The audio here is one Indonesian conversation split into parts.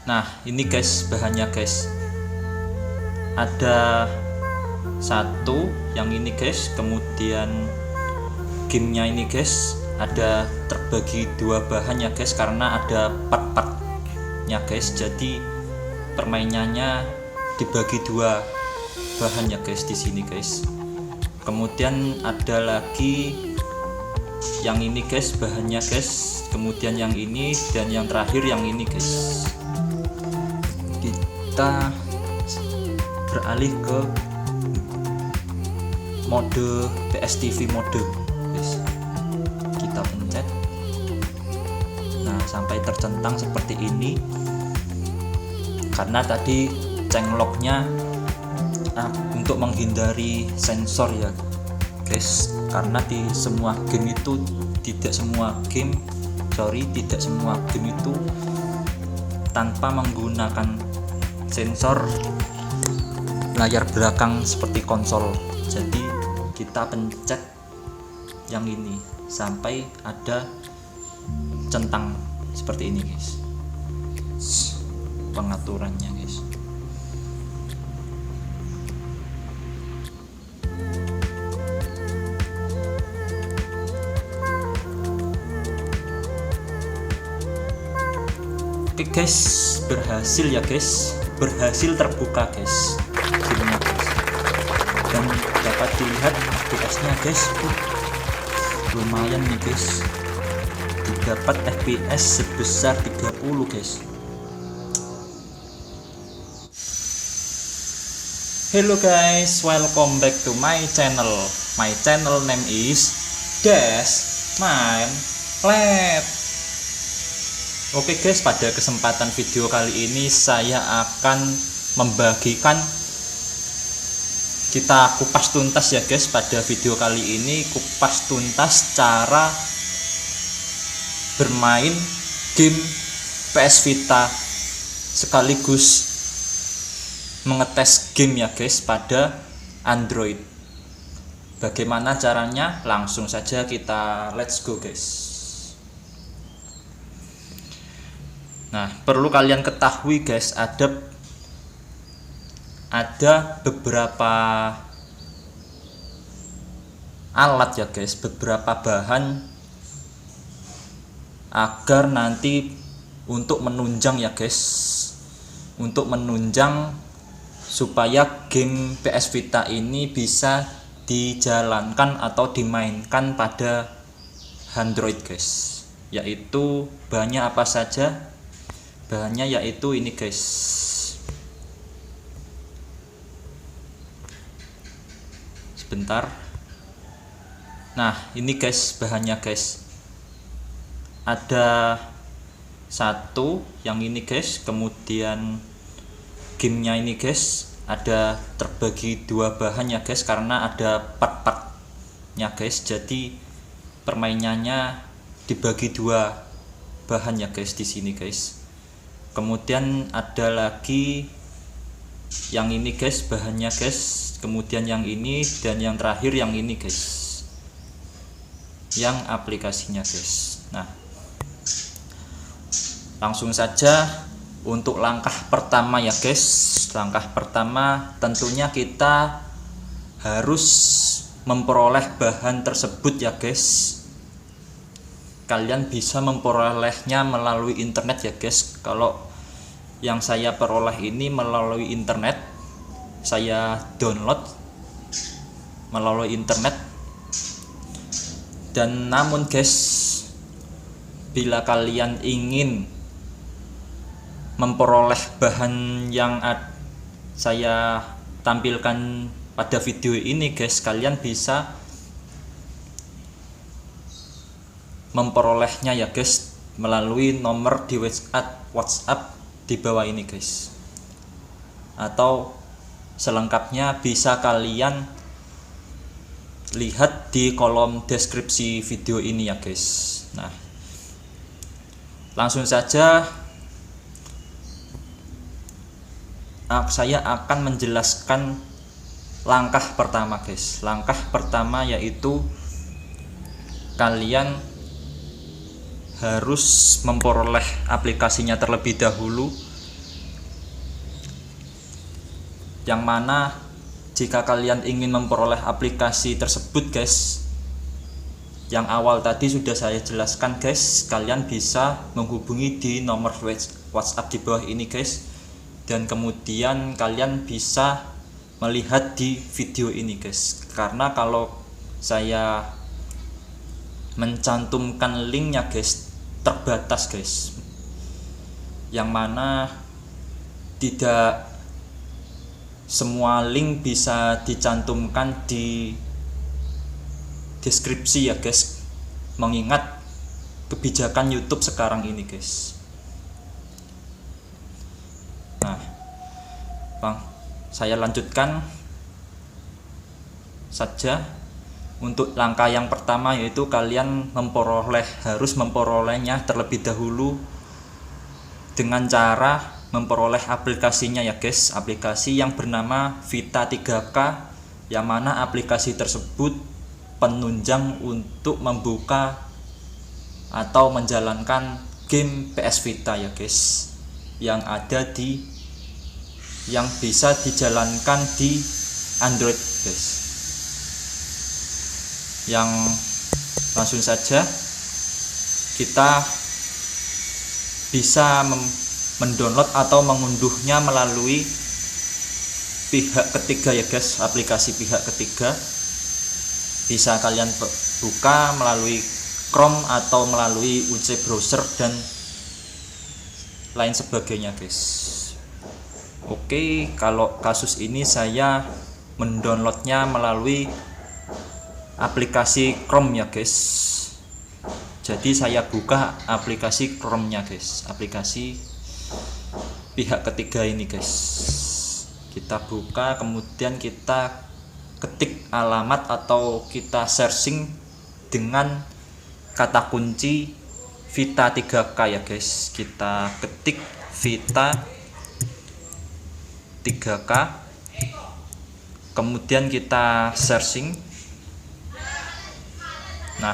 Nah ini guys bahannya guys, ada satu yang ini guys, kemudian gamenya ini guys ada terbagi dua bahan ya guys, karena ada part-partnya guys, jadi permainannya dibagi dua bahan ya guys di sini guys. Kemudian ada lagi yang ini guys bahannya guys, kemudian yang ini, dan yang terakhir yang ini guys. Kita beralih ke mode PSTV mode guys. Kita pencet, nah sampai tercentang seperti ini, karena tadi cenglocknya untuk menghindari sensor ya guys, karena di semua game itu tidak semua game itu tanpa menggunakan sensor layar belakang seperti konsol. Jadi kita pencet yang ini sampai ada centang seperti ini guys, pengaturannya guys. Oke guys, berhasil ya guys, berhasil terbuka guys filmnya guys, dan dapat dilihat FPS nya guys. Lumayan nih guys, didapat FPS sebesar 30 guys. Hello guys, welcome back to my channel. My channel name is Desmindlab. Oke guys, pada kesempatan video kali ini saya akan membagikan, kita kupas tuntas ya guys. Pada video kali ini kupas tuntas cara bermain game PS Vita sekaligus mengetes game ya guys pada Android. Bagaimana caranya? Langsung saja kita let's go guys. Nah, perlu kalian ketahui guys, ada beberapa alat ya guys, beberapa bahan agar nanti untuk menunjang ya guys, untuk menunjang supaya game PS Vita ini bisa dijalankan atau dimainkan pada Android guys. Yaitu bahannya apa saja? Bahannya yaitu ini guys, sebentar. Nah ini guys bahannya guys, ada satu yang ini guys, kemudian gamenya ini guys ada terbagi dua bahan ya guys, karena ada part-partnya guys, jadi permainannya dibagi dua bahan ya guys di sini guys. Kemudian ada lagi yang ini guys bahannya guys, kemudian yang ini, dan yang terakhir yang ini guys, yang aplikasinya guys. Nah langsung saja untuk langkah pertama ya guys. Langkah pertama tentunya kita harus memperoleh bahan tersebut ya guys. Kalian bisa memperolehnya melalui internet ya guys. Kalau yang saya peroleh ini melalui internet, saya download melalui internet. Dan namun guys, bila kalian ingin memperoleh bahan yang saya tampilkan pada video ini guys, kalian bisa memperolehnya ya guys melalui nomor di WhatsApp di bawah ini guys, atau selengkapnya bisa kalian lihat di kolom deskripsi video ini ya guys. Nah langsung saja saya akan menjelaskan langkah pertama guys. Langkah pertama yaitu kalian harus memperoleh aplikasinya terlebih dahulu. yang mana jika kalian ingin memperoleh aplikasi tersebut guys, yang awal tadi sudah saya jelaskan guys, kalian bisa menghubungi di nomor WhatsApp di bawah ini guys, dan kemudian kalian bisa melihat di video ini guys. Karena kalau saya mencantumkan linknya guys, terbatas guys, yang mana tidak semua link bisa dicantumkan di deskripsi ya guys, mengingat kebijakan YouTube sekarang ini guys. Nah Bang, saya lanjutkan saja. Untuk langkah yang pertama yaitu kalian harus memperolehnya terlebih dahulu dengan cara memperoleh aplikasinya ya guys, aplikasi yang bernama Vita 3K, yang mana aplikasi tersebut penunjang untuk membuka atau menjalankan game PS Vita ya guys, yang bisa dijalankan di Android guys. Yang langsung saja kita bisa mendownload atau mengunduhnya melalui pihak ketiga ya guys, aplikasi pihak ketiga. Bisa kalian buka melalui Chrome atau melalui UC browser dan lain sebagainya guys. Oke, kalau kasus ini saya mendownloadnya melalui aplikasi Chrome ya guys. Jadi saya buka aplikasi Chrome-nya guys, aplikasi pihak ketiga ini guys. Kita buka, kemudian kita ketik alamat atau kita searching dengan kata kunci Vita 3K ya guys. Kita ketik Vita 3K, kemudian kita searching. Nah,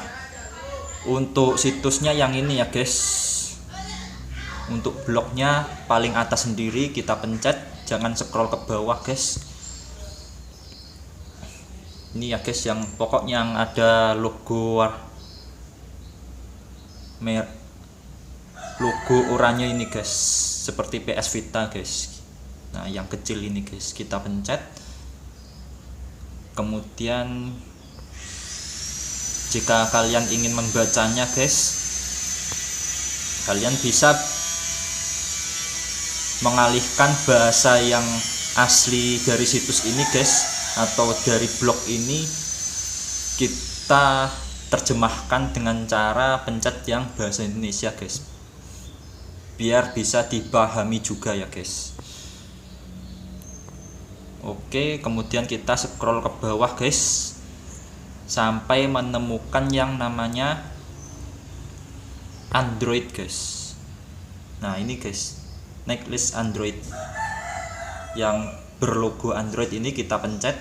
untuk situsnya yang ini ya guys. Untuk blognya paling atas sendiri kita pencet, jangan scroll ke bawah guys. Ini ya guys, yang pokoknya yang ada logo oranye ini guys, seperti PS Vita guys. Nah, yang kecil ini guys, kita pencet. Kemudian jika kalian ingin membacanya guys, kalian bisa mengalihkan bahasa yang asli dari situs ini guys, atau dari blog ini kita terjemahkan dengan cara pencet yang bahasa Indonesia guys, biar bisa dipahami juga ya guys. Oke, kemudian kita scroll ke bawah guys sampai menemukan yang namanya Android guys. Nah ini guys, Netlist Android yang berlogo Android ini kita pencet.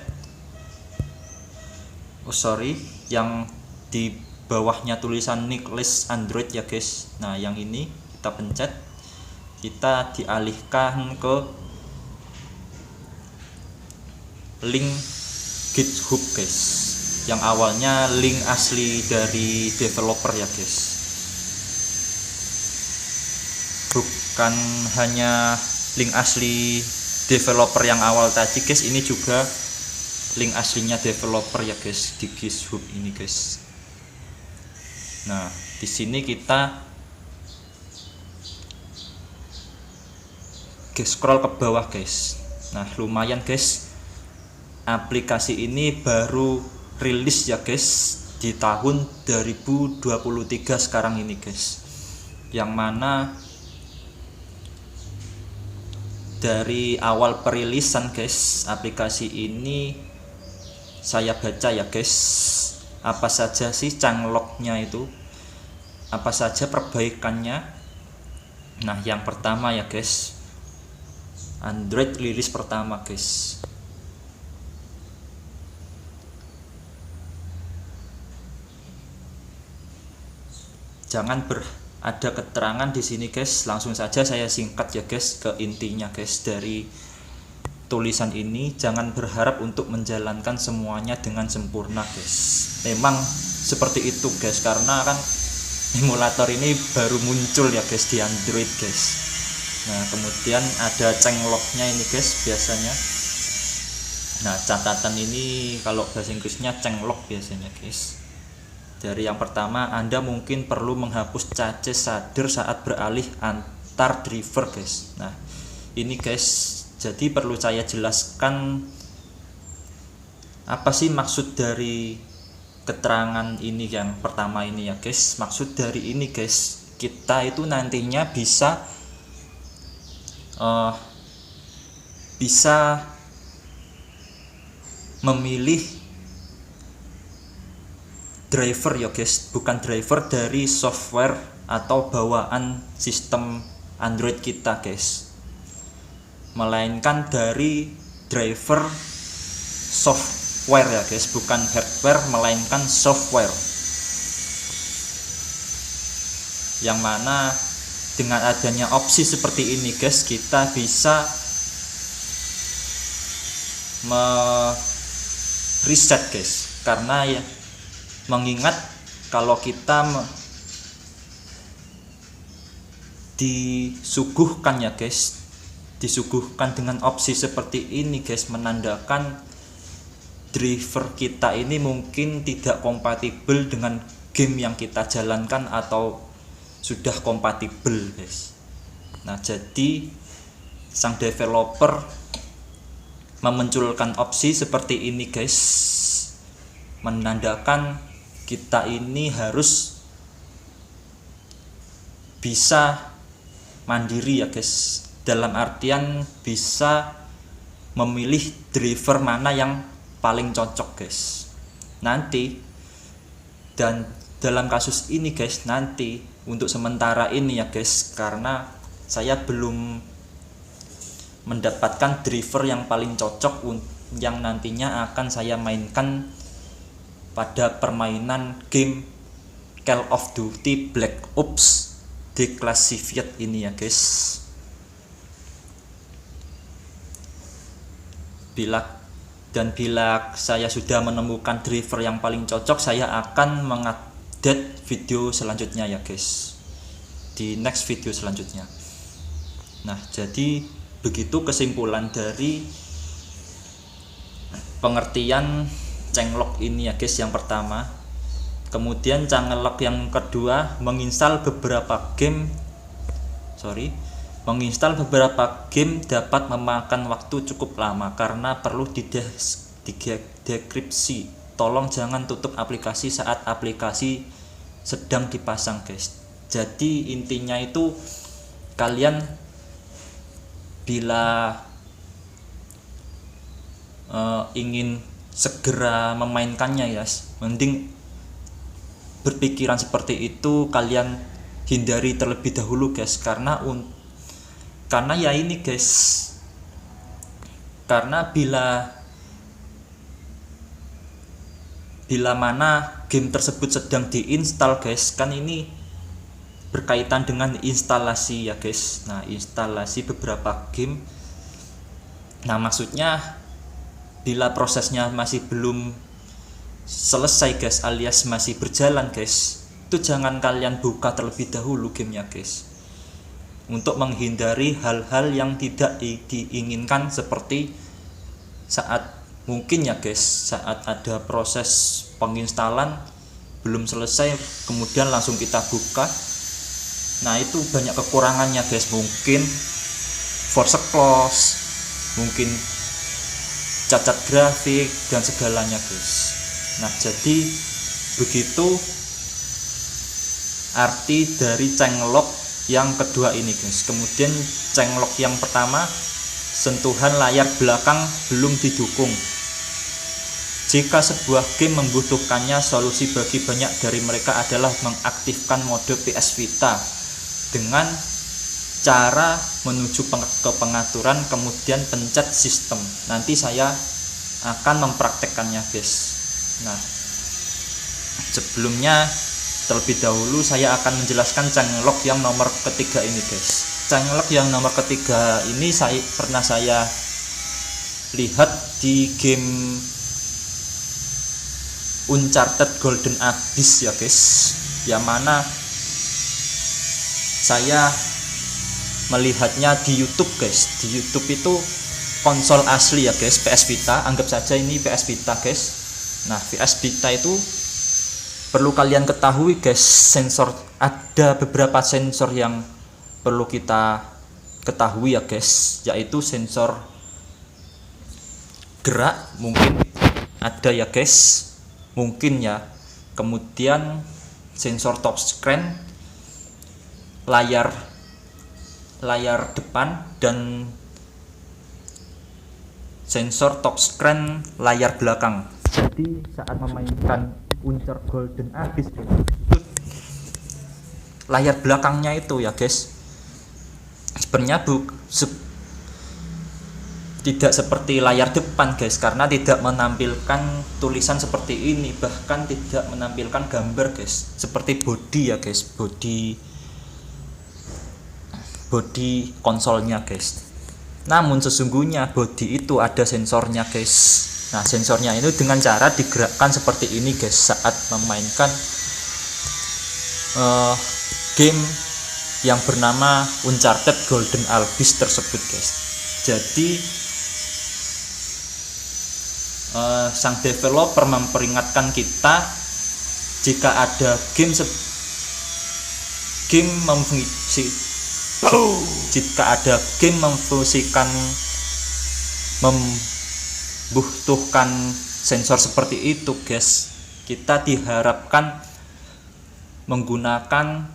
Yang di bawahnya tulisan Netlist Android ya guys. Nah yang ini kita pencet, kita dialihkan ke link GitHub guys, yang awalnya link asli dari developer ya guys. Bukan hanya link asli developer yang awal tadi guys, ini juga link aslinya developer ya guys di GitHub ini guys. Nah di sini kita scroll ke bawah guys. Nah lumayan guys, aplikasi ini baru rilis ya guys di tahun 2023 sekarang ini guys, yang mana dari awal perilisan guys aplikasi ini saya baca ya guys, apa saja sih changelognya itu, apa saja perbaikannya. Nah yang pertama ya guys, Android rilis pertama guys. Jangan ada keterangan di sini guys, langsung saja saya singkat ya guys ke intinya guys dari tulisan ini, jangan berharap untuk menjalankan semuanya dengan sempurna guys. Memang seperti itu guys, karena kan emulator ini baru muncul ya guys di Android guys. Nah kemudian ada changelognya ini guys biasanya. Nah catatan ini kalau bahasa Inggrisnya changelog biasanya guys. Dari yang pertama, Anda mungkin perlu menghapus cache shader saat beralih antar driver guys. Nah ini guys, jadi perlu saya jelaskan apa sih maksud dari keterangan ini yang pertama ini ya guys. Maksud dari ini guys, kita itu nantinya bisa memilih driver ya guys, bukan driver dari software atau bawaan sistem Android kita guys, melainkan dari driver software ya guys, bukan hardware melainkan software, yang mana dengan adanya opsi seperti ini guys, kita bisa reset guys. Karena ya mengingat kalau kita disuguhkan ya guys, disuguhkan dengan opsi seperti ini guys, menandakan driver kita ini mungkin tidak kompatibel dengan game yang kita jalankan atau sudah kompatibel guys. Nah jadi sang developer memunculkan opsi seperti ini guys, menandakan kita ini harus bisa mandiri ya guys, dalam artian bisa memilih driver mana yang paling cocok guys nanti. Dan dalam kasus ini guys, nanti untuk sementara ini ya guys, karena saya belum mendapatkan driver yang paling cocok yang nantinya akan saya mainkan pada permainan game Call of Duty Black Ops Declassified ini ya guys. Bila saya sudah menemukan driver yang paling cocok, saya akan mengupdate video selanjutnya ya guys, di next video selanjutnya. Nah jadi begitu kesimpulan dari pengertian changelog ini ya guys yang pertama. Kemudian changelog yang kedua, menginstal beberapa game dapat memakan waktu cukup lama karena perlu didekripsi. Tolong jangan tutup aplikasi saat aplikasi sedang dipasang guys. Jadi intinya itu kalian bila ingin segera memainkannya ya, mending berpikiran seperti itu kalian hindari terlebih dahulu guys, karena ya ini guys, karena bila mana game tersebut sedang diinstal guys, kan ini berkaitan dengan instalasi ya guys. Nah instalasi beberapa game, nah maksudnya bila prosesnya masih belum selesai guys, alias masih berjalan guys, itu jangan kalian buka terlebih dahulu gamenya guys, untuk menghindari hal-hal yang tidak diinginkan, seperti saat mungkin ya guys, saat ada proses penginstalan belum selesai kemudian langsung kita buka, nah itu banyak kekurangannya guys, mungkin force close, mungkin cacat grafik dan segalanya guys. Nah jadi begitu arti dari changelog yang kedua ini guys. Kemudian changelog yang pertama, sentuhan layar belakang belum didukung. Jika sebuah game membutuhkannya, solusi bagi banyak dari mereka adalah mengaktifkan mode PS Vita dengan cara menuju ke pengaturan, kemudian pencet sistem. Nanti saya akan mempraktekkannya guys. Nah sebelumnya terlebih dahulu saya akan menjelaskan changelog yang nomor ketiga ini guys. Changelog yang nomor ketiga ini pernah saya lihat di game Uncharted Golden Abyss ya guys, yang mana saya melihatnya di YouTube guys. Di YouTube itu konsol asli ya guys, PS Vita, anggap saja ini PS Vita guys. Nah, PS Vita itu perlu kalian ketahui guys, ada beberapa sensor yang perlu kita ketahui ya guys, yaitu sensor gerak mungkin ada ya guys, mungkin ya. Kemudian sensor touchscreen, layar depan, dan sensor touchscreen layar belakang. Jadi saat memainkan Uncharted Golden Abyss itu layar belakangnya itu ya guys, sebenarnya tidak seperti layar depan guys, karena tidak menampilkan tulisan seperti ini, bahkan tidak menampilkan gambar guys, seperti body ya guys, body konsolnya guys. Namun sesungguhnya body itu ada sensornya guys. Nah, sensornya itu dengan cara digerakkan seperti ini guys saat memainkan game yang bernama Uncharted Golden Abyss tersebut guys. Jadi sang developer memperingatkan kita jika ada jika ada game membutuhkan sensor seperti itu guys, kita diharapkan menggunakan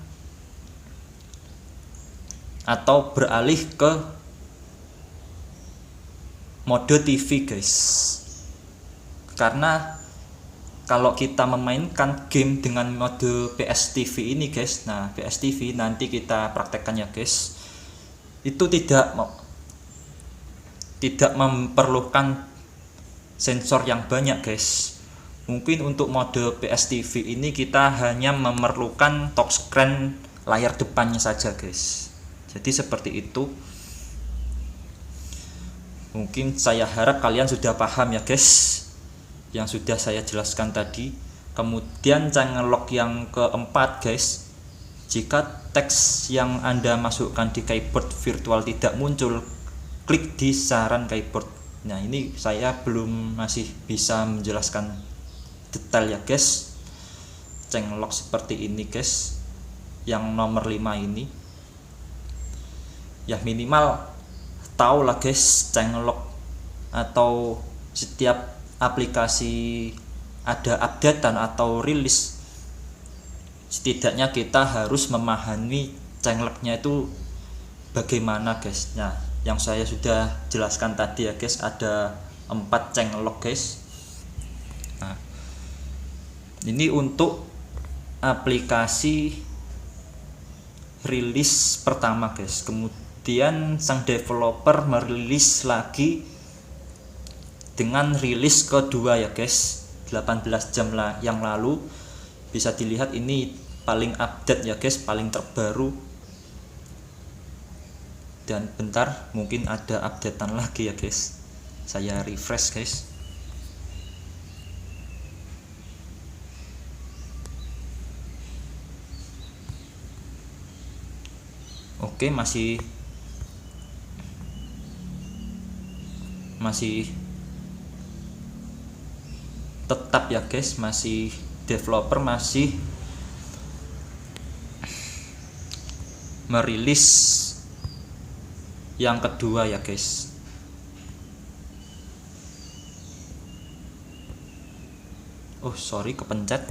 atau beralih ke mode TV guys. Karena kalau kita memainkan game dengan mode PS TV ini guys, nah PS TV nanti kita praktekkan ya guys, itu tidak memerlukan sensor yang banyak guys. Mungkin untuk mode PS TV ini kita hanya memerlukan touchscreen layar depannya saja guys. Jadi seperti itu. Mungkin saya harap kalian sudah paham ya guys yang sudah saya jelaskan tadi. Kemudian changelog yang keempat guys, jika teks yang Anda masukkan di keyboard virtual tidak muncul, klik di saran keyboard. Nah, ini saya masih bisa menjelaskan detail ya guys. Changelog seperti ini guys, yang nomor 5 ini ya minimal tahu lah guys, changelog atau setiap aplikasi ada updatean atau rilis, setidaknya kita harus memahami changelognya itu bagaimana guys. Nah, yang saya sudah jelaskan tadi ya guys, ada 4 changelog guys. Nah, ini untuk aplikasi rilis pertama guys. Kemudian sang developer merilis lagi dengan rilis kedua ya guys, 18 jam yang lalu. Bisa dilihat ini paling update ya guys, paling terbaru. Dan bentar, mungkin ada updatean lagi ya guys, saya refresh guys. Oke, masih tetap ya guys, masih developer masih merilis yang kedua ya guys. Oh sorry, kepencet.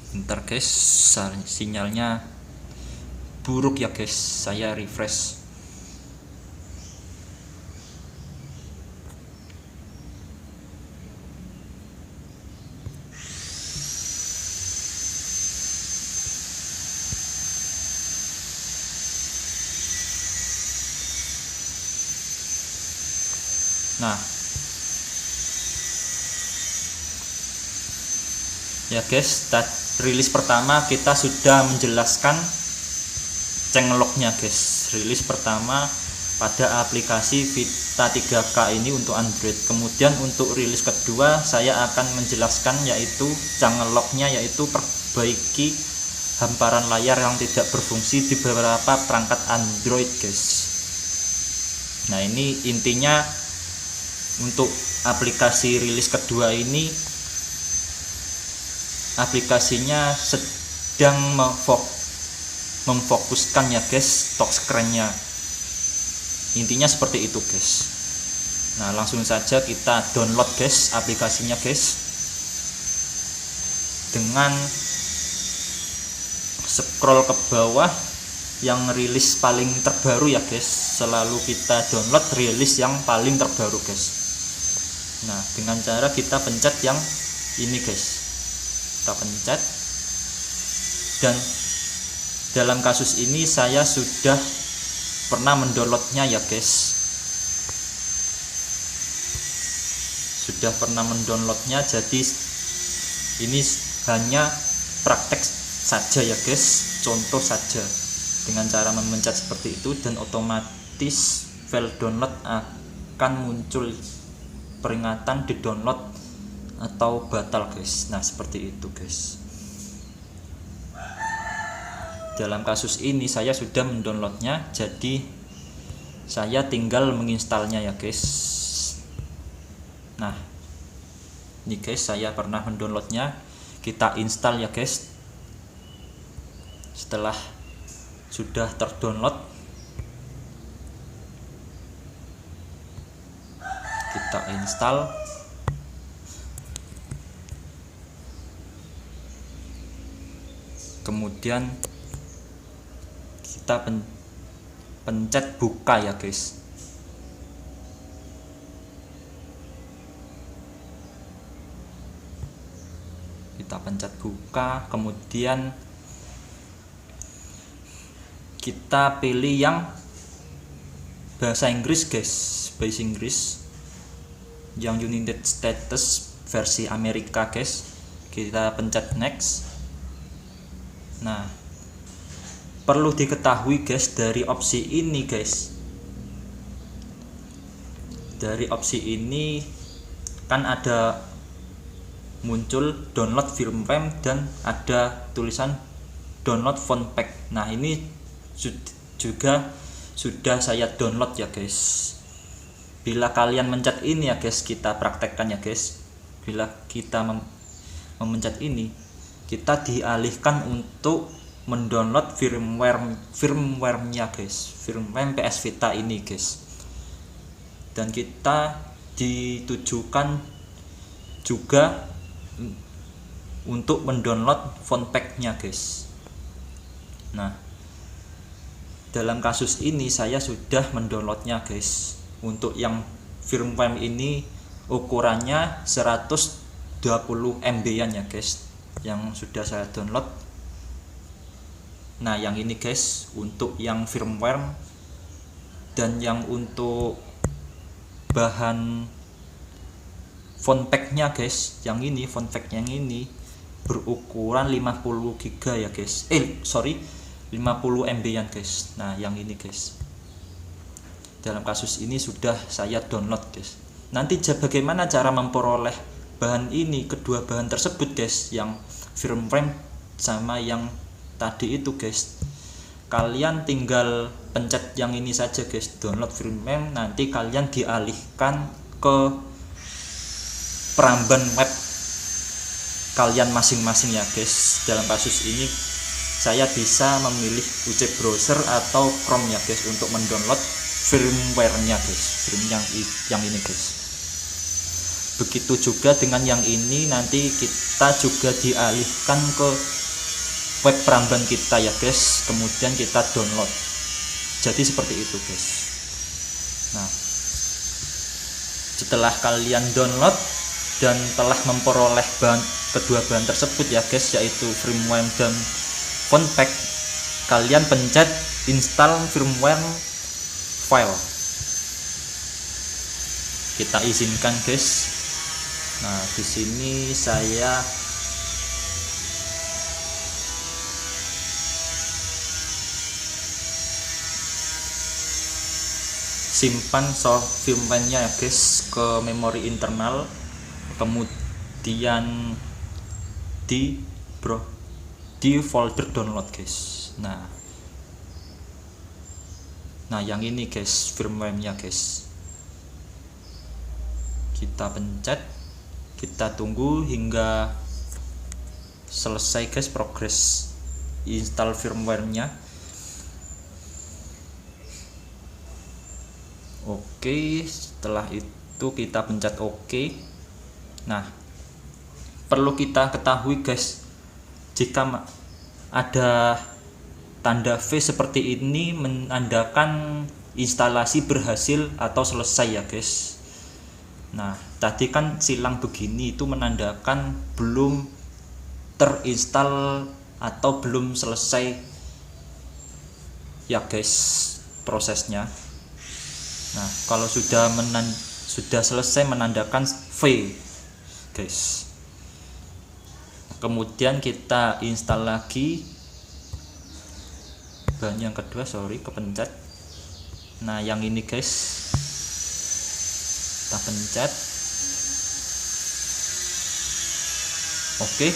Bentar guys, sinyalnya buruk ya guys, saya refresh. Nah ya guys, rilis pertama kita sudah menjelaskan changelognya guys. Rilis pertama pada aplikasi Vita 3K ini untuk Android. Kemudian untuk rilis kedua saya akan menjelaskan yaitu changelognya, yaitu perbaiki hamparan layar yang tidak berfungsi di beberapa perangkat Android guys. Nah ini intinya untuk aplikasi rilis kedua ini, aplikasinya sedang memfokuskan ya guys touch screen-nya. Intinya seperti itu guys. Nah langsung saja kita download guys aplikasinya guys, dengan scroll ke bawah yang rilis paling terbaru ya guys. Selalu kita download rilis yang paling terbaru guys. Nah dengan cara kita pencet yang ini guys, kita pencet. Dan dalam kasus ini saya sudah pernah mendownloadnya ya guys, sudah pernah mendownloadnya. Jadi ini hanya praktek saja ya guys, contoh saja dengan cara memencet seperti itu, dan otomatis file download akan muncul peringatan di download atau batal guys. Nah seperti itu guys. Dalam kasus ini saya sudah mendownloadnya, jadi saya tinggal menginstalnya ya guys. Nah ini guys, saya pernah mendownloadnya. Kita install ya guys. Setelah sudah terdownload, kita install. Kemudian kita pencet buka ya guys. Kita pencet buka, kemudian kita pilih yang bahasa Inggris guys, bahasa Inggris yang United States versi Amerika guys. Kita pencet next. Nah perlu diketahui guys, dari opsi ini guys, dari opsi ini kan ada muncul download firmware dan ada tulisan download phone pack. Nah ini juga sudah saya download ya guys. Bila kalian mencet ini ya guys, kita praktekkan ya guys. Bila kita memencet ini, kita dialihkan untuk mendownload firmware-nya guys, firmware PS Vita ini guys. Dan kita ditujukan juga untuk mendownload phone pack-nya guys. Nah dalam kasus ini saya sudah mendownloadnya guys. Untuk yang firmware ini ukurannya 120 MB-an ya guys, yang sudah saya download. Nah yang ini guys untuk yang firmware, dan yang untuk bahan phone pack-nya guys, yang ini phone pack yang ini berukuran 50 GB ya guys. 50 MB-an guys. Nah yang ini guys, dalam kasus ini sudah saya download guys. Nanti bagaimana cara memperoleh bahan ini, kedua bahan tersebut guys, yang firmware sama yang tadi itu guys. Kalian tinggal pencet yang ini saja guys, download firmware. Nanti kalian dialihkan ke peramban web kalian masing-masing ya guys. Dalam kasus ini saya bisa memilih UC browser atau Chrome ya guys untuk mendownload firmware-nya guys, firmware yang ini guys. Begitu juga dengan yang ini, nanti kita juga dialihkan ke web peramban kita ya guys, kemudian kita download. Jadi seperti itu guys. Nah setelah kalian download dan telah memperoleh kedua bahan tersebut ya guys, yaitu firmware dan phone pack, kalian pencet install firmware file. kita izinkan guys. Nah di sini saya simpan soft firmware-nya ya guys ke memori internal, kemudian di folder download guys. Nah yang ini guys firmware-nya guys, kita pencet, kita tunggu hingga selesai guys progres install firmware-nya. Oke, setelah itu kita pencet OK. Nah, perlu kita ketahui guys, jika ada tanda V seperti ini menandakan instalasi berhasil atau selesai ya guys. Nah, tadi kan silang begini itu menandakan belum terinstall atau belum selesai ya guys prosesnya. Nah, kalau sudah selesai menandakan V guys. Kemudian kita install lagi bahan yang kedua, kepencet. Nah, yang ini guys, kita pencet. Oke,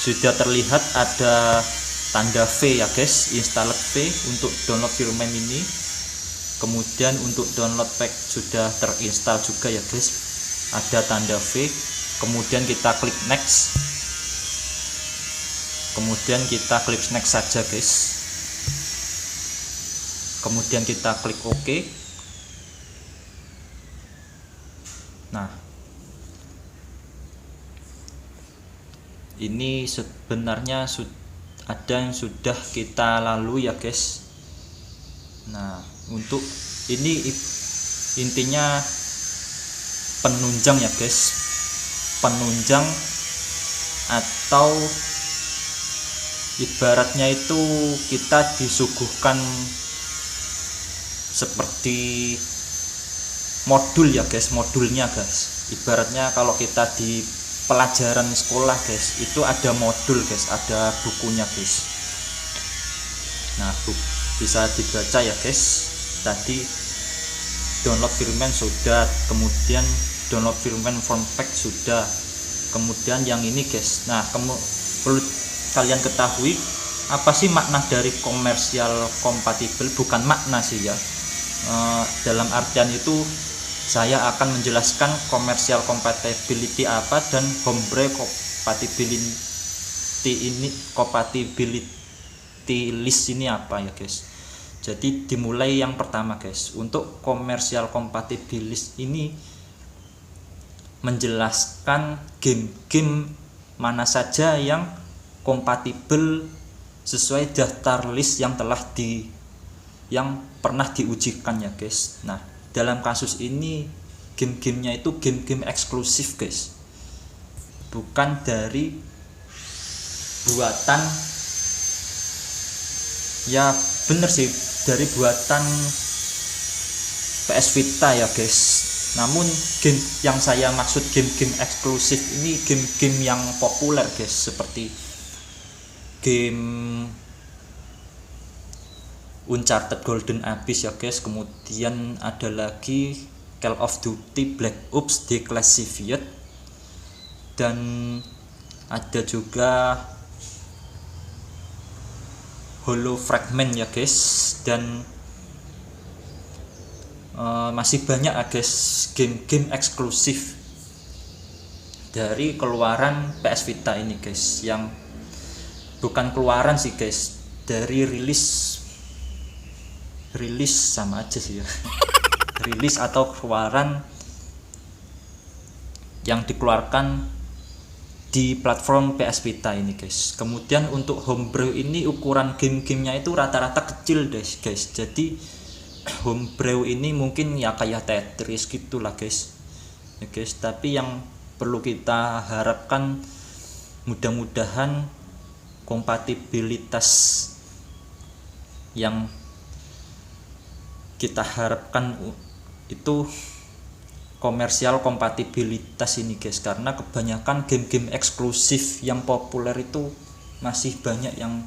sudah terlihat ada tanda V ya guys, installed V untuk download firmware ini. Kemudian untuk download pack sudah terinstall juga ya guys, ada tanda V. Kemudian kita klik next, kemudian kita klik next saja guys, kemudian kita klik OK. Nah ini sebenarnya ada yang sudah kita lalui ya guys. Nah untuk ini intinya penunjang ya guys, penunjang atau ibaratnya itu kita disuguhkan seperti modul ya guys, modulnya guys. Ibaratnya kalau kita di pelajaran sekolah guys, itu ada modul guys, ada bukunya guys. Nah bisa dibaca ya guys. Tadi download firmware sudah, kemudian download firmware from pack sudah, kemudian yang ini guys. Nah perlu kalian ketahui apa sih makna dari komersial kompatibel, bukan makna sih ya, dalam artian itu saya akan menjelaskan komersial compatibility apa dan homebrew compatibility list ini apa ya guys. Jadi dimulai yang pertama guys, untuk komersial compatibility ini menjelaskan game-game mana saja yang kompatibel sesuai daftar list yang pernah diujikan ya guys. Nah dalam kasus ini game-gamenya itu game-game eksklusif guys, bukan dari buatan, ya bener sih dari buatan PS Vita ya guys. Namun game yang saya maksud game-game eksklusif ini game-game yang populer guys, seperti game Uncharted Golden Abyss ya guys. Kemudian ada lagi Call of Duty Black Ops Declassified, dan ada juga Hollow Fragment ya guys, dan masih banyak ya guys game-game eksklusif dari keluaran PS Vita ini guys, yang bukan keluaran sih guys, dari rilis sama aja sih ya rilis atau keluaran yang dikeluarkan di platform PS Vita ini guys. Kemudian untuk homebrew ini ukuran game-gamenya itu rata-rata kecil guys. Jadi homebrew ini mungkin ya kayak Tetris gitulah guys ya guys. Tapi yang perlu kita harapkan mudah-mudahan kompatibilitas yang kita harapkan itu komersial kompatibilitas ini guys, karena kebanyakan game-game eksklusif yang populer itu masih banyak yang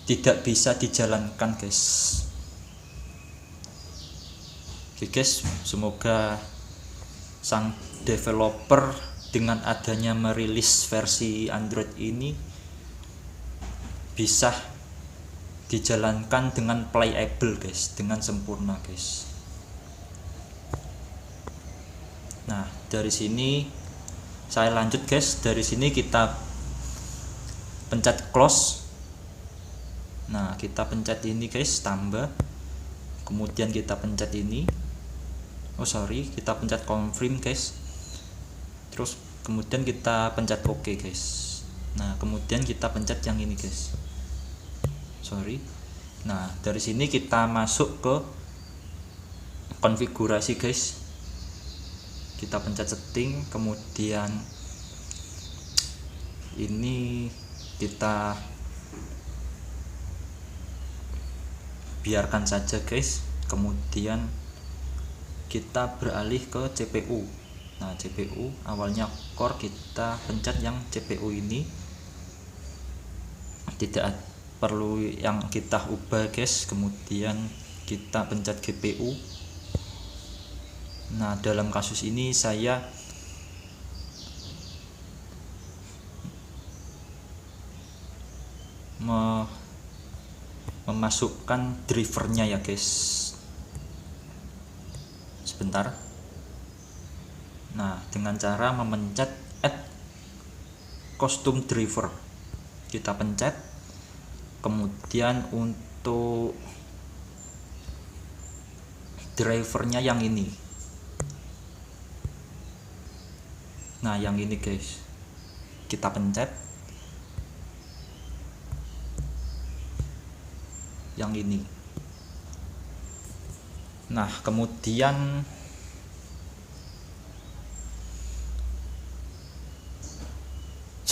tidak bisa dijalankan guys. Oke guys, semoga sang developer dengan adanya merilis versi Android ini bisa dijalankan dengan playable guys, dengan sempurna guys. Nah, dari sini saya lanjut guys. Dari sini kita pencet close. Nah, kita pencet ini guys, tambah. Kemudian kita pencet ini. Kita pencet confirm guys. Terus kemudian kita pencet OK guys. Nah, kemudian kita pencet yang ini guys. Nah, dari sini kita masuk ke konfigurasi guys. Kita pencet setting, kemudian ini kita biarkan saja guys. Kemudian kita beralih ke CPU. Nah, CPU awalnya core, kita pencet yang CPU ini, tidak perlu yang kita ubah guys. Kemudian kita pencet GPU. Nah, dalam kasus ini saya memasukkan drivernya ya guys. Sebentar. Nah, dengan cara memencet add custom driver, kita pencet. Kemudian untuk drivernya yang ini. Nah, yang ini guys, kita pencet yang ini. Nah, kemudian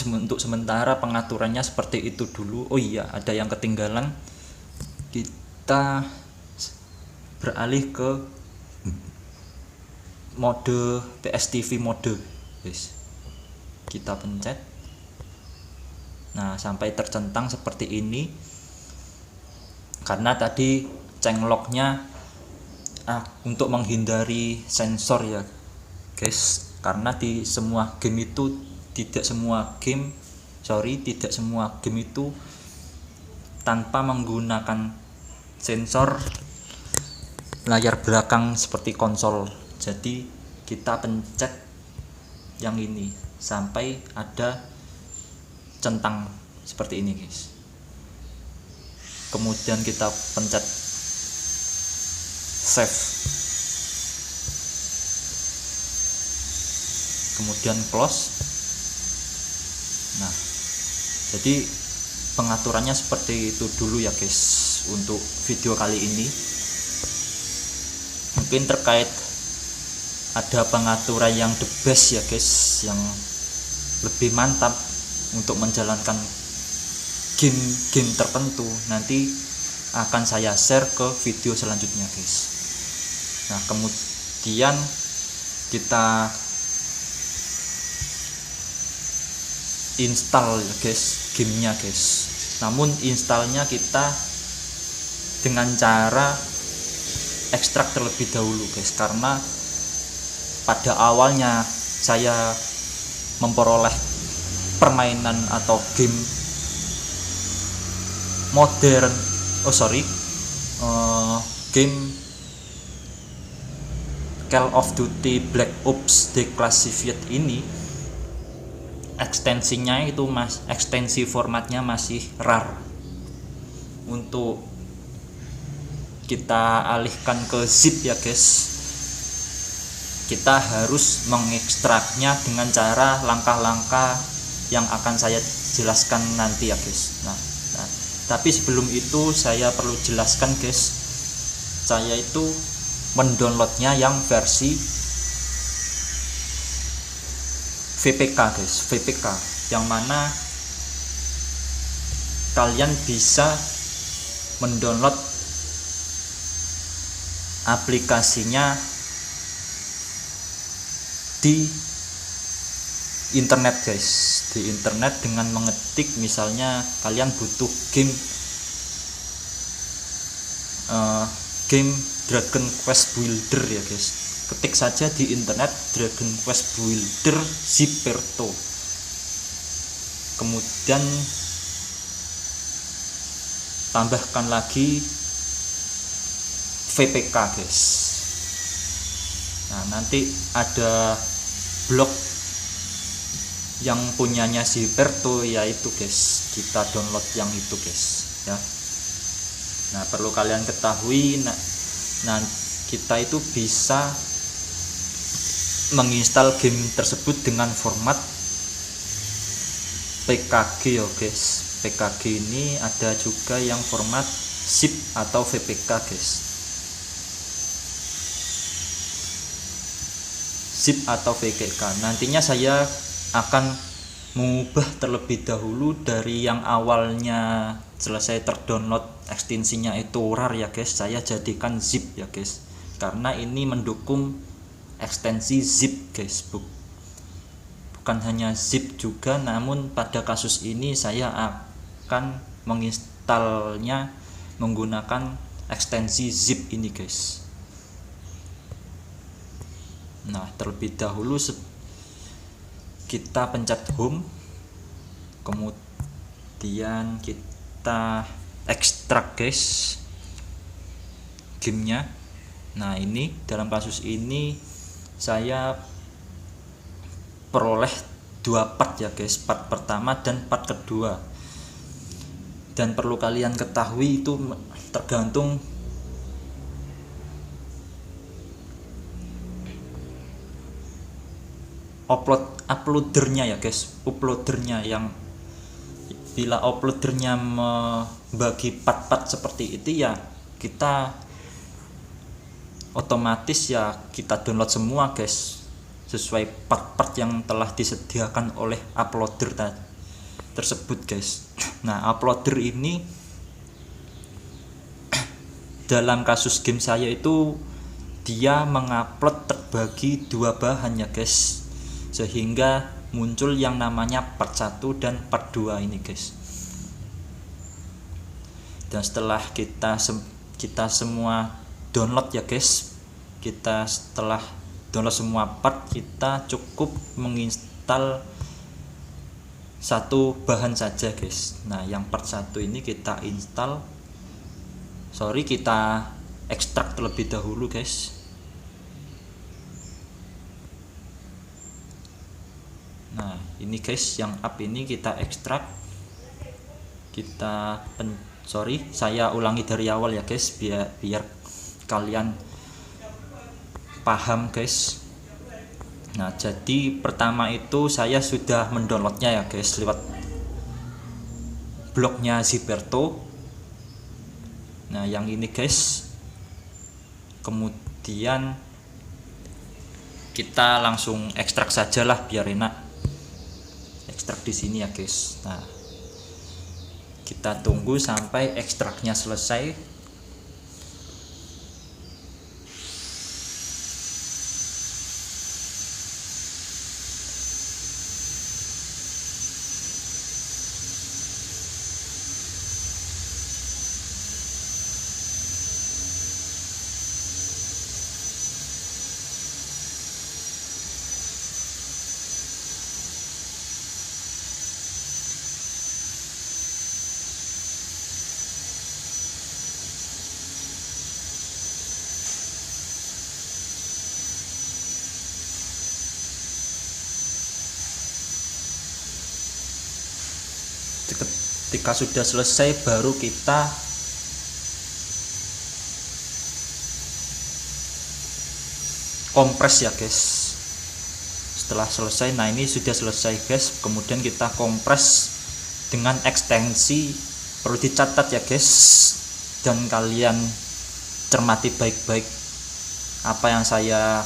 untuk sementara pengaturannya seperti itu dulu. Oh iya, ada yang ketinggalan. Kita beralih ke mode PSTV mode guys. Kita pencet. Nah, sampai tercentang seperti ini. Karena tadi cenglocknya untuk menghindari sensor ya guys. Karena di semua game itu tidak semua game itu tanpa menggunakan sensor layar belakang seperti konsol. Jadi kita pencet yang ini sampai ada centang seperti ini guys. Kemudian kita pencet save, kemudian close. Nah, jadi pengaturannya seperti itu dulu ya guys untuk video kali ini. Mungkin terkait ada pengaturan yang the best ya guys, yang lebih mantap untuk menjalankan game-game tertentu, nanti akan saya share ke video selanjutnya guys. Nah, kemudian kita install ya guys gamenya guys. Namun installnya kita dengan cara ekstrak terlebih dahulu guys, karena pada awalnya saya memperoleh permainan atau game modern, game Call of Duty Black Ops Declassified ini, ekstensinya itu ekstensi formatnya masih RAR. Untuk kita alihkan ke zip ya guys, kita harus mengekstraknya dengan cara langkah-langkah yang akan saya jelaskan nanti ya guys. Nah, tapi sebelum itu saya perlu jelaskan guys, saya itu mendownloadnya yang versi VPK guys, VPK, yang mana kalian bisa mendownload aplikasinya di internet guys, di internet dengan mengetik, misalnya kalian butuh game Dragon Quest Builder ya guys, ketik saja di internet Dragon Quest Builder Zipperto, kemudian tambahkan lagi VPK guys. Nah nanti ada blog yang punyanya Zipperto, yaitu guys kita download yang itu guys ya. Nah perlu kalian ketahui, nah kita itu bisa menginstal game tersebut dengan format PKG ya guys. PKG ini ada juga yang format zip atau VPK guys. Zip atau VPK nantinya saya akan mengubah terlebih dahulu dari yang awalnya selesai terdownload ekstensinya itu RAR ya guys, saya jadikan zip ya guys, karena ini mendukung ekstensi zip guys, bukan hanya zip juga, namun pada kasus ini saya akan menginstalnya menggunakan ekstensi zip ini guys. Nah terlebih dahulu kita pencet home, kemudian kita ekstrak guys gamenya. Nah ini dalam kasus ini saya peroleh 2 part ya guys, part pertama dan part kedua, dan perlu kalian ketahui itu tergantung uploadernya ya guys, uploadernya yang bila uploadernya membagi part-part seperti itu ya kita otomatis ya kita download semua guys sesuai part-part yang telah disediakan oleh uploader tersebut guys. Nah uploader ini dalam kasus game saya itu dia mengupload terbagi 2 bahan ya guys, sehingga muncul yang namanya part 1 dan part 2 ini guys. Dan setelah kita semua download ya guys, kita setelah download semua part, kita cukup menginstal 1 bahan saja guys. Nah yang part 1 ini kita ekstrak terlebih dahulu guys. Nah ini guys yang up ini kita ekstrak, saya ulangi dari awal ya guys biar kalian paham guys. Nah jadi pertama itu saya sudah mendownloadnya ya guys lewat blognya Zipperto. Nah yang ini guys, kemudian kita langsung ekstrak sajalah biar enak, ekstrak di sini ya guys. Nah kita tunggu sampai ekstraknya selesai. Ketika sudah selesai baru kita kompres ya guys. Setelah selesai, nah ini sudah selesai guys, kemudian kita kompres dengan ekstensi. Perlu dicatat ya guys, dan kalian cermati baik-baik apa yang saya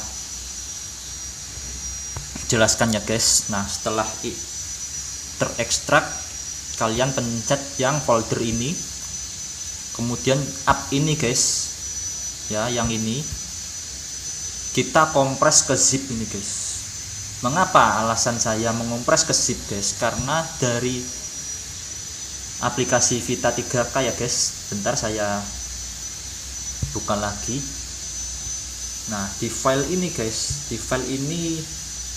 jelaskan ya guys. Nah setelah terekstrak, kalian pencet yang folder ini, kemudian up ini guys ya, yang ini kita kompres ke zip ini guys. Mengapa alasan saya mengompres ke zip guys? Karena dari aplikasi Vita 3K ya guys, bentar saya buka lagi. Nah di file ini guys, di file ini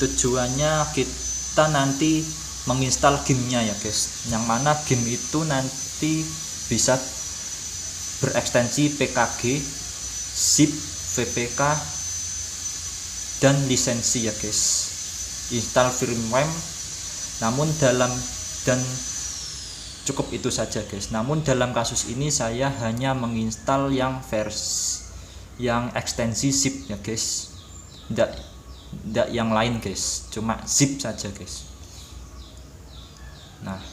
tujuannya kita nanti menginstal gamenya ya guys, yang mana game itu nanti bisa berekstensi PKG, zip, VPK, dan lisensi ya guys. Install firmware, namun cukup itu saja guys. Namun dalam kasus ini saya hanya menginstal yang versi yang ekstensi zip ya guys, tidak yang lain guys, cuma zip saja guys. Nah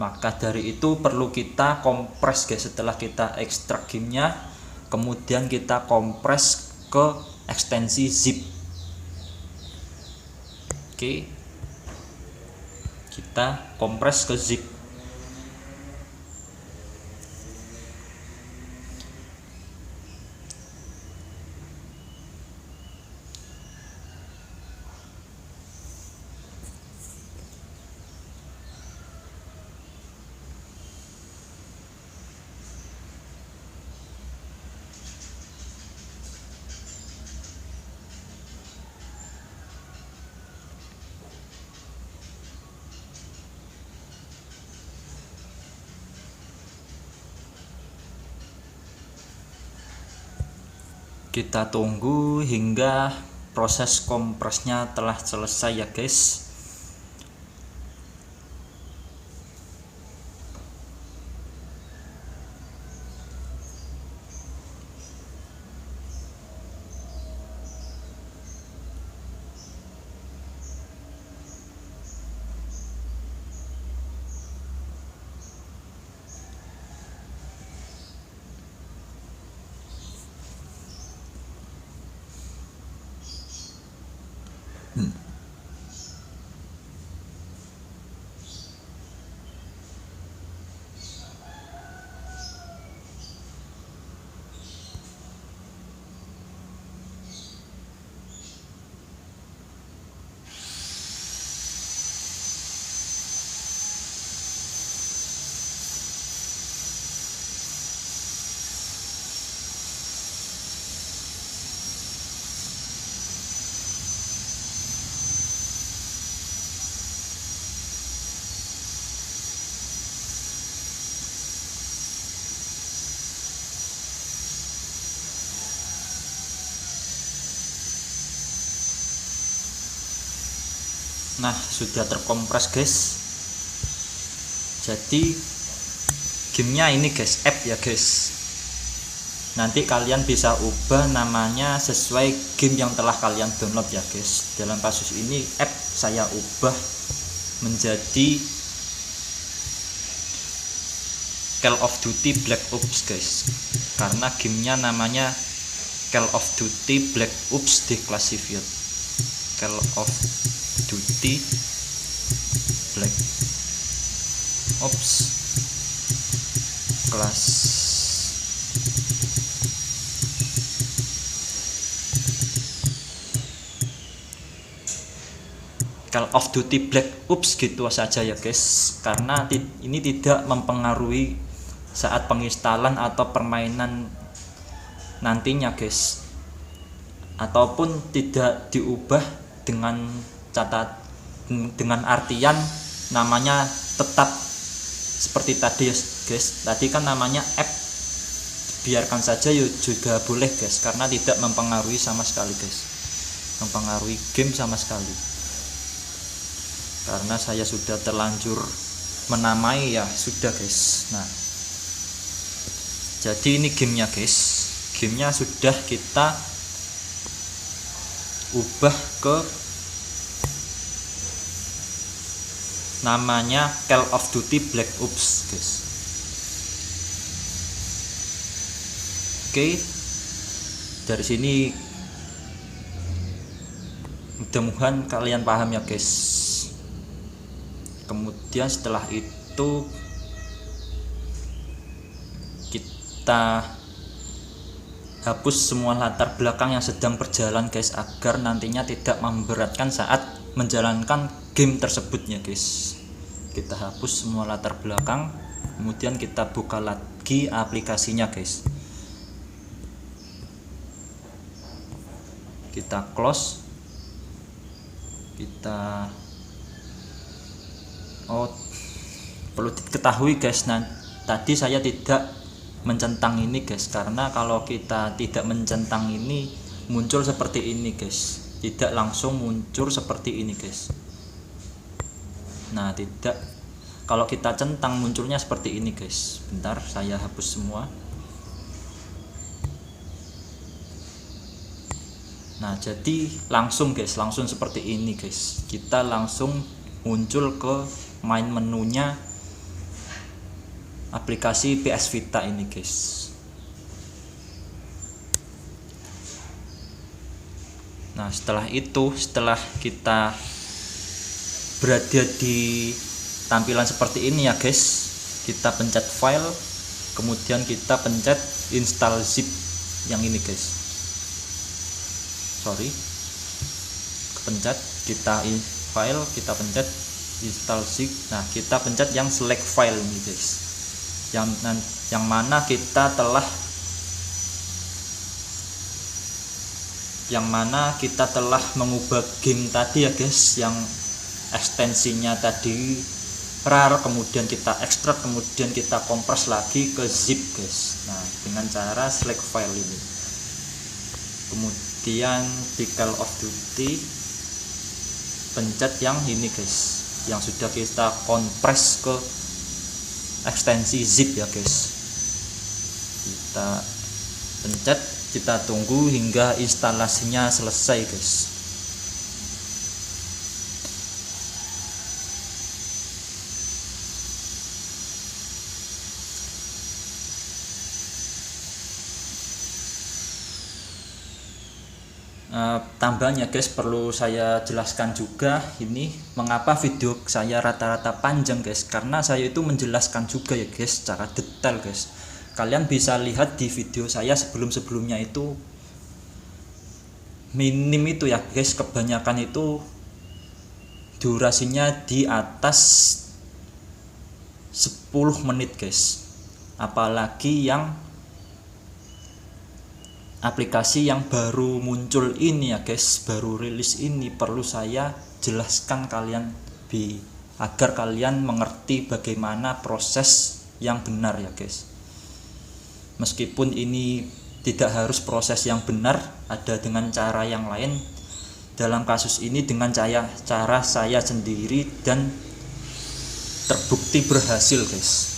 maka dari itu perlu kita kompres guys. Setelah kita ekstrak gamenya, kemudian kita kompres ke ekstensi zip. Oke, kita kompres ke zip. Kita tunggu hingga proses kompresnya telah selesai ya guys. Nah sudah terkompres guys. Jadi gamenya ini guys, app ya guys. Nanti kalian bisa ubah namanya sesuai game yang telah kalian download ya guys. Dalam kasus ini app saya ubah menjadi Call of Duty Black Ops guys, karena gamenya namanya Call of Duty Black Ops Declassified. Call of Duty Black Ops Class Call of Duty Black Ops gitu saja ya guys, karena ini tidak mempengaruhi saat penginstalan atau permainan nantinya guys, ataupun tidak diubah dengan artian namanya tetap seperti tadi guys. Tadi kan namanya app, biarkan saja juga boleh guys, karena tidak mempengaruhi sama sekali guys, mempengaruhi game sama sekali, karena saya sudah terlanjur menamai ya sudah guys. Nah jadi ini gamenya guys, gamenya sudah kita ubah ke namanya Call of Duty Black Ops guys. Oke, dari sini mudah-mudahan kalian paham ya guys. Kemudian setelah itu kita hapus semua latar belakang yang sedang berjalan guys, agar nantinya tidak memberatkan saat menjalankan game tersebutnya guys. Kita hapus semua latar belakang, kemudian kita buka lagi aplikasinya guys. Kita close. Perlu diketahui guys, tadi saya tidak mencentang ini guys, karena kalau kita tidak mencentang ini muncul seperti ini guys, tidak langsung muncul seperti ini guys. Nah, tidak, kalau kita centang munculnya seperti ini guys. Bentar, saya hapus semua. Nah, jadi langsung guys, langsung seperti ini guys. Kita langsung muncul ke main menunya aplikasi PS Vita ini guys. Nah, setelah itu, setelah kita berada di tampilan seperti ini ya guys, kita pencet file, kemudian kita pencet install zip yang ini guys. Kepencet, kita file, kita pencet install zip. Nah, kita pencet yang select file ini guys, yang mana kita telah mengubah game tadi ya guys, yang ekstensinya tadi rar, kemudian kita ekstrak, kemudian kita kompres lagi ke zip guys. Nah, dengan cara select file ini. Kemudian di Call of Duty pencet yang ini guys, yang sudah kita kompres ke ekstensi zip ya guys. Kita pencet, kita tunggu hingga instalasinya selesai guys. Tambahnya guys, perlu saya jelaskan juga ini mengapa video saya rata-rata panjang guys, karena saya itu menjelaskan juga ya guys secara detail guys. Kalian bisa lihat di video saya sebelumnya itu minim itu ya guys, kebanyakan itu durasinya di atas 10 menit guys. Apalagi yang aplikasi yang baru muncul ini ya guys, baru rilis ini, perlu saya jelaskan kalian agar kalian mengerti bagaimana proses yang benar ya guys. Meskipun ini tidak harus proses yang benar, ada dengan cara yang lain. Dalam kasus ini dengan cara saya sendiri dan terbukti berhasil guys.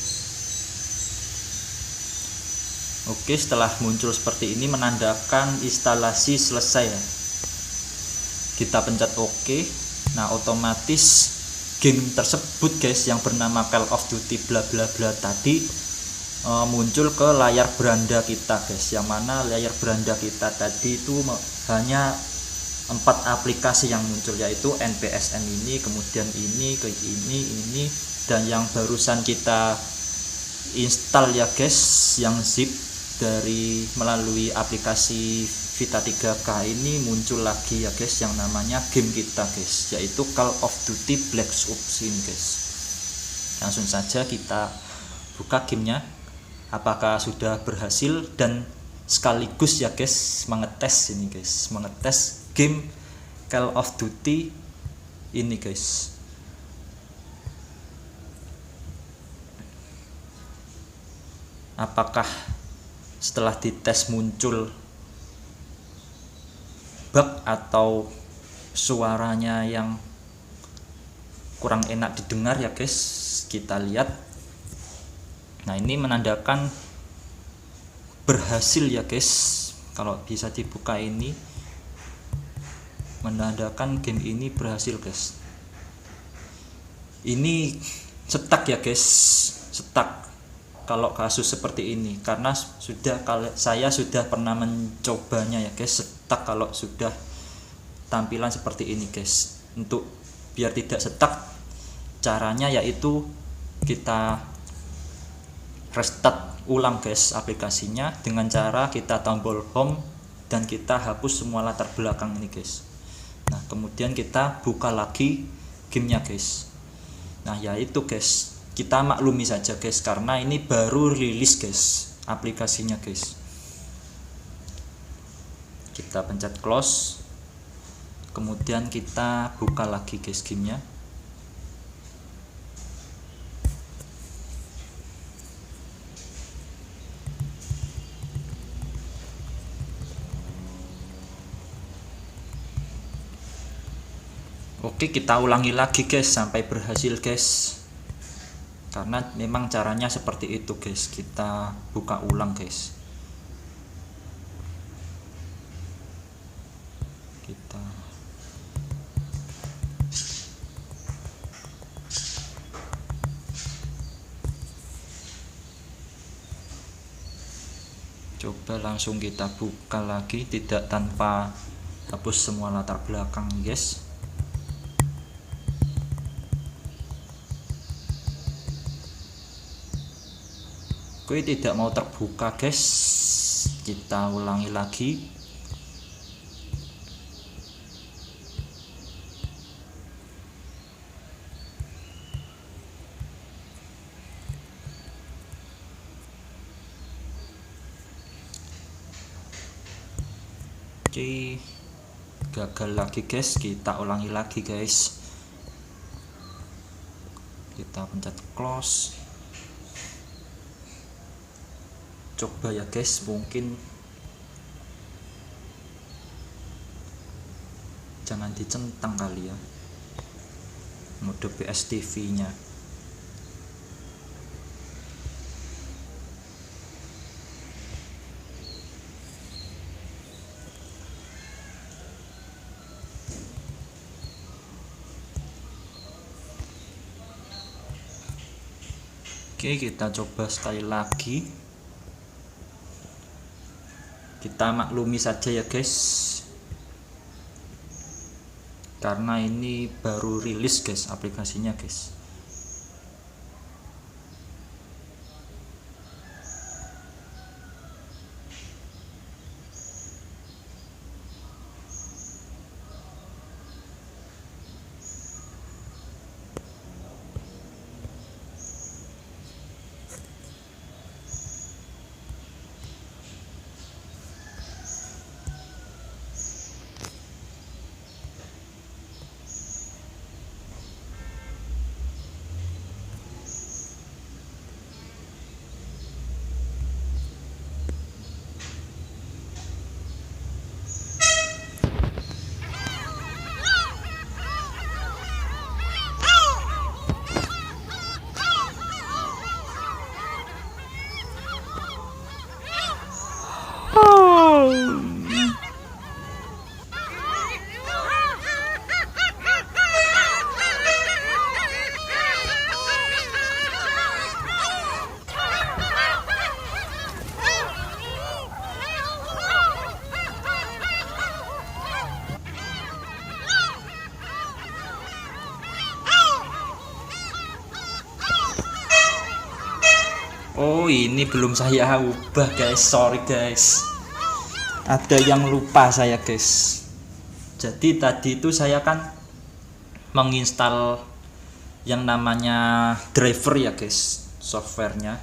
Oke, setelah muncul seperti ini menandakan instalasi selesai ya. Kita pencet OK. Nah, otomatis game tersebut guys yang bernama Call of Duty bla bla bla tadi muncul ke layar beranda kita guys. Yang mana layar beranda kita tadi itu hanya 4 aplikasi yang muncul, yaitu NPSN ini, kemudian ini, ini, dan yang barusan kita install ya guys, yang zip dari melalui aplikasi Vita 3K ini muncul lagi ya guys, yang namanya game kita guys, yaitu Call of Duty Black Ops ini guys. Langsung saja kita buka gamenya, apakah sudah berhasil, dan sekaligus ya guys mengetes ini guys, mengetes game Call of Duty ini guys. Apakah setelah dites muncul bug atau suaranya yang kurang enak didengar ya guys, kita lihat. Nah, ini menandakan berhasil ya guys. Kalau bisa dibuka ini menandakan game ini berhasil guys. Ini stuck ya guys, stuck kalau kasus seperti ini, karena saya sudah pernah mencobanya ya guys, stuck kalau sudah tampilan seperti ini guys. Untuk biar tidak stuck, caranya yaitu kita restart ulang guys aplikasinya dengan cara kita tombol home dan kita hapus semua latar belakang ini guys. Nah kemudian kita buka lagi gamenya guys. Nah yaitu guys, kita maklumi saja guys, karena ini baru rilis guys aplikasinya guys. Kita pencet close, kemudian kita buka lagi guys gamenya. Oke, kita ulangi lagi guys sampai berhasil guys, karena memang caranya seperti itu guys. Kita buka ulang guys. Kita coba langsung kita buka lagi, tidak tanpa hapus semua latar belakang guys. Oke, tidak mau terbuka guys, kita ulangi lagi. Oke, gagal lagi guys, kita ulangi lagi guys. Kita pencet close. Coba ya guys, mungkin jangan dicentang kali ya mode PSTV nya. Oke, kita coba sekali lagi. Kita maklumi saja ya guys, karena ini baru rilis guys aplikasinya guys. Oh, ini belum saya ubah guys, sorry guys, ada yang lupa saya guys. Jadi tadi itu saya kan menginstal yang namanya driver ya guys, softwarenya.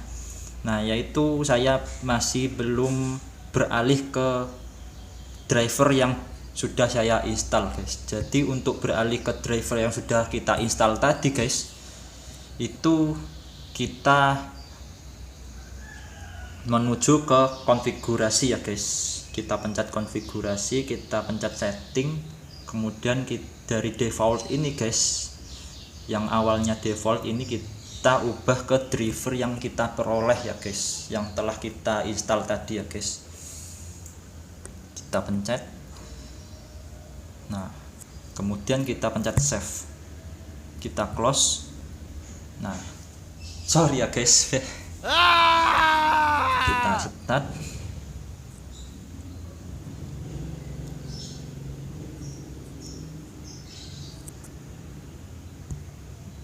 Nah yaitu saya masih belum beralih ke driver yang sudah saya install guys. Jadi untuk beralih ke driver yang sudah kita install tadi guys, itu kita menuju ke konfigurasi ya guys. Kita pencet konfigurasi, kita pencet setting, kemudian dari default ini guys, yang awalnya default ini kita ubah ke driver yang kita peroleh ya guys, yang telah kita install tadi ya guys. Kita pencet, nah kemudian kita pencet save, kita close. Nah sorry ya guys, kita start.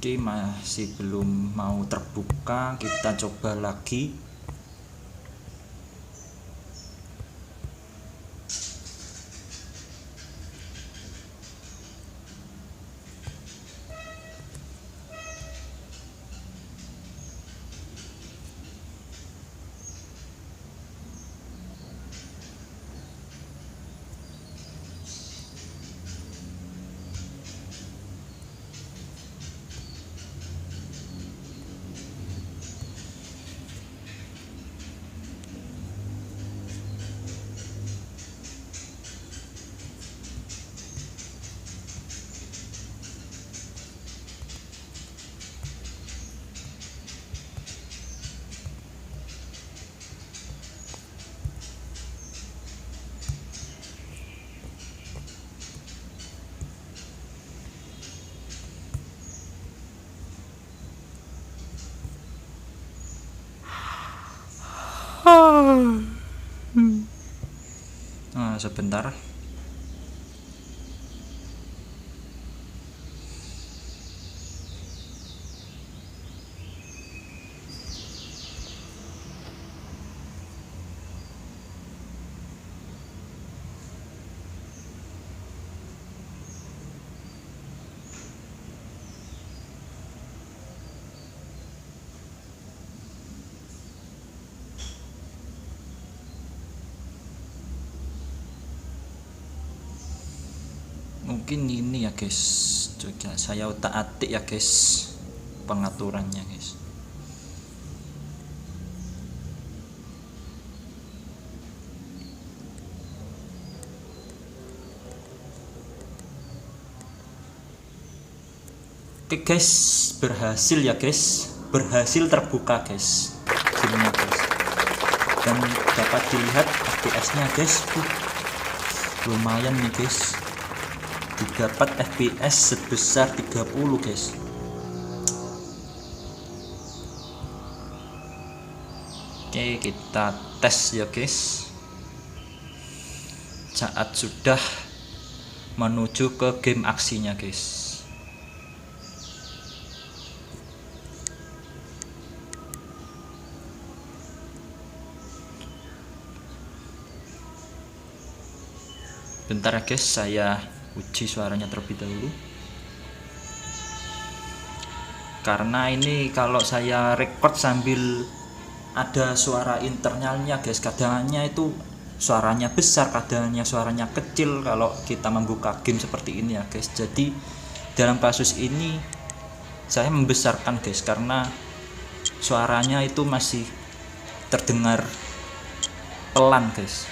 Oke, masih belum mau terbuka, kita coba lagi. Nah, sebentar. Mungkin ini ya guys, juga saya utak-atik ya guys pengaturannya guys. Oke guys, berhasil ya guys, berhasil terbuka guys gamenya guys, dan dapat dilihat FPS nya guys. Lumayan nih guys, didapat FPS sebesar 30 guys. Oke, kita tes ya guys. Saat sudah menuju ke game aksinya guys. Bentar ya guys, saya uji suaranya terlebih dahulu, karena ini kalau saya record sambil ada suara internalnya guys, kadangnya itu suaranya besar, kadangnya suaranya kecil kalau kita membuka game seperti ini ya guys. Jadi dalam kasus ini saya membesarkan guys, karena suaranya itu masih terdengar pelan guys.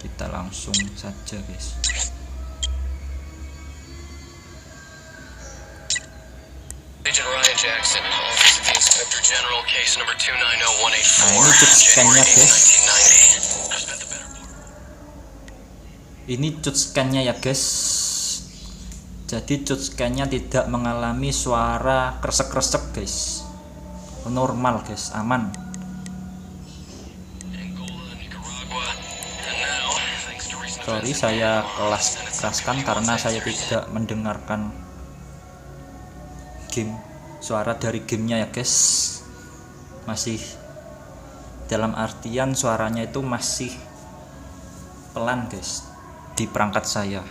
Kita langsung saja guys. Nah, ini cut scan-nya guys. Ini cut scan-nya ya guys. Jadi cut scan-nya tidak mengalami suara kresek-kresek guys. Normal guys, aman. Sorry, saya keraskan karena saya tidak mendengarkan suara dari gamenya ya guys. Masih dalam artian suaranya itu masih pelan guys di perangkat saya.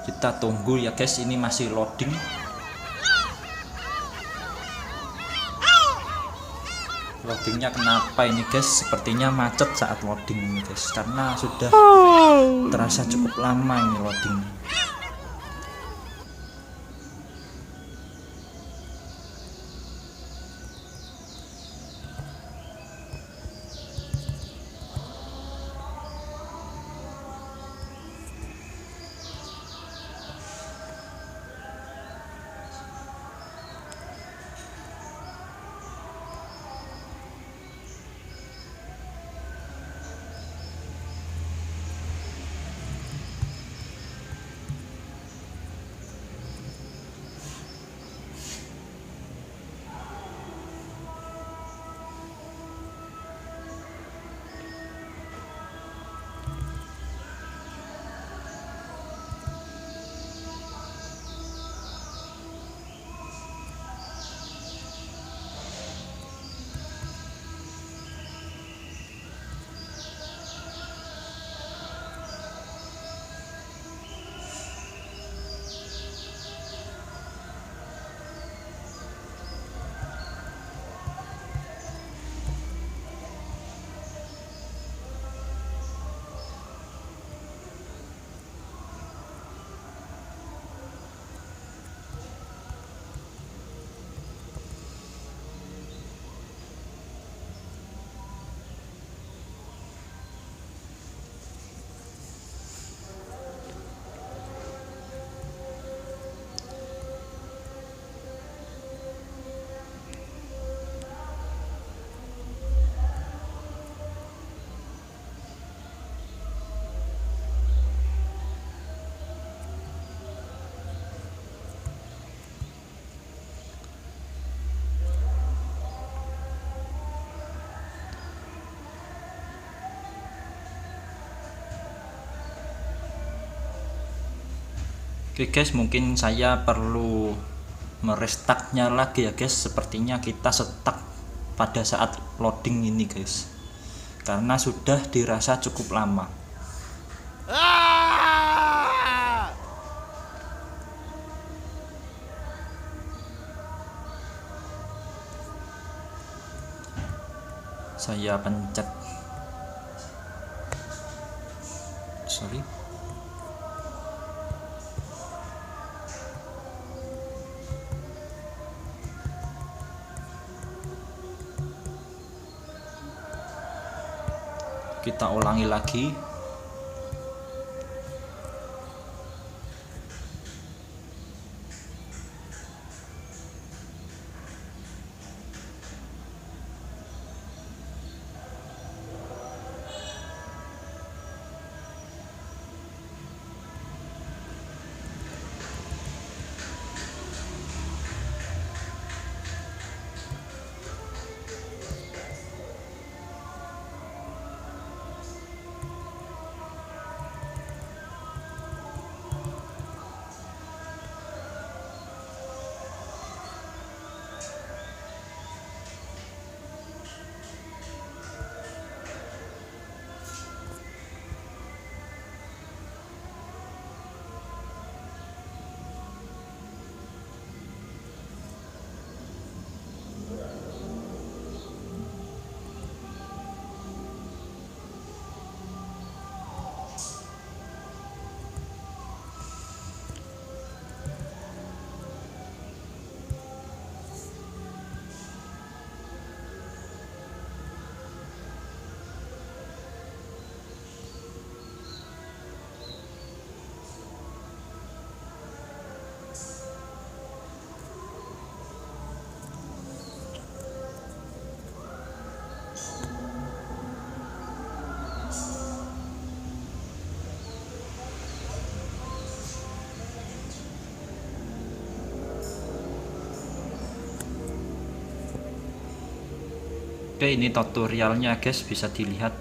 Kita tunggu ya guys, ini masih loading. Loadingnya kenapa ini guys? Sepertinya macet saat loading ini guys, karena sudah terasa cukup lama ini loading. Oke guys, mungkin saya perlu merestartnya lagi ya guys. Sepertinya kita stuck pada saat loading ini guys, karena sudah dirasa cukup lama. Saya pencet, sorry, kita ulangi lagi. Oke, ini tutorialnya guys, bisa dilihat.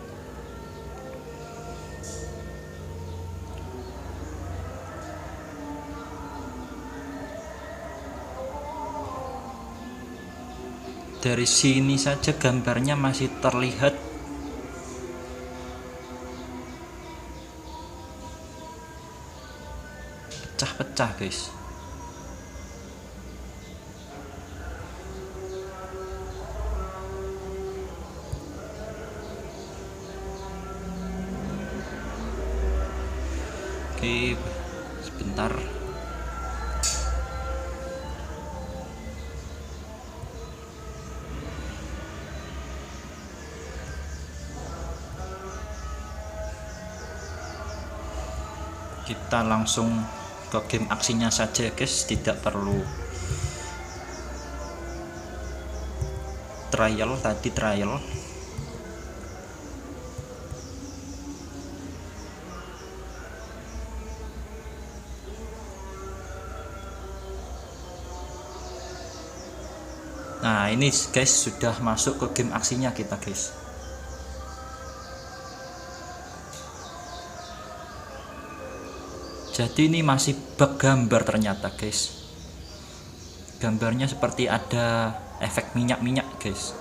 Dari sini saja gambarnya masih terlihat pecah-pecah guys. Oke, sebentar. Kita langsung ke game aksinya saja guys, tidak perlu trial. Nah, ini guys sudah masuk ke game aksinya kita guys. Jadi ini masih bug gambar ternyata guys. Gambarnya seperti ada efek minyak-minyak guys.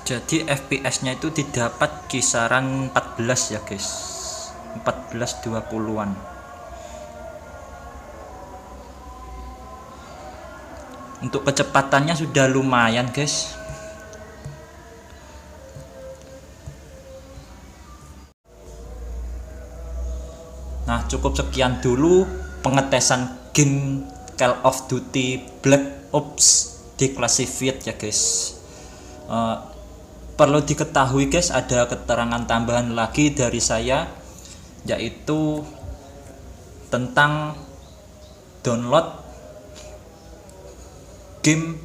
Jadi FPS-nya itu didapat kisaran 14 ya guys, 14-20an. Untuk kecepatannya sudah lumayan guys. Nah, cukup sekian dulu pengetesan game Call of Duty Black Ops Declassified ya guys. Perlu diketahui guys, ada keterangan tambahan lagi dari saya. yaitu tentang download game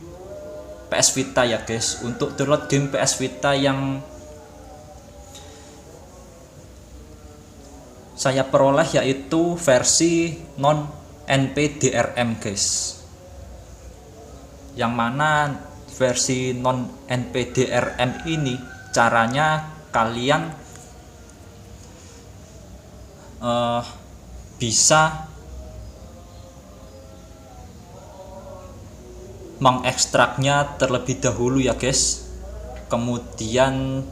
PS Vita ya guys. Untuk download game PS Vita yang saya peroleh yaitu versi non NPDRM guys, yang mana versi non NPDRM ini caranya kalian bisa mengekstraknya terlebih dahulu ya guys, kemudian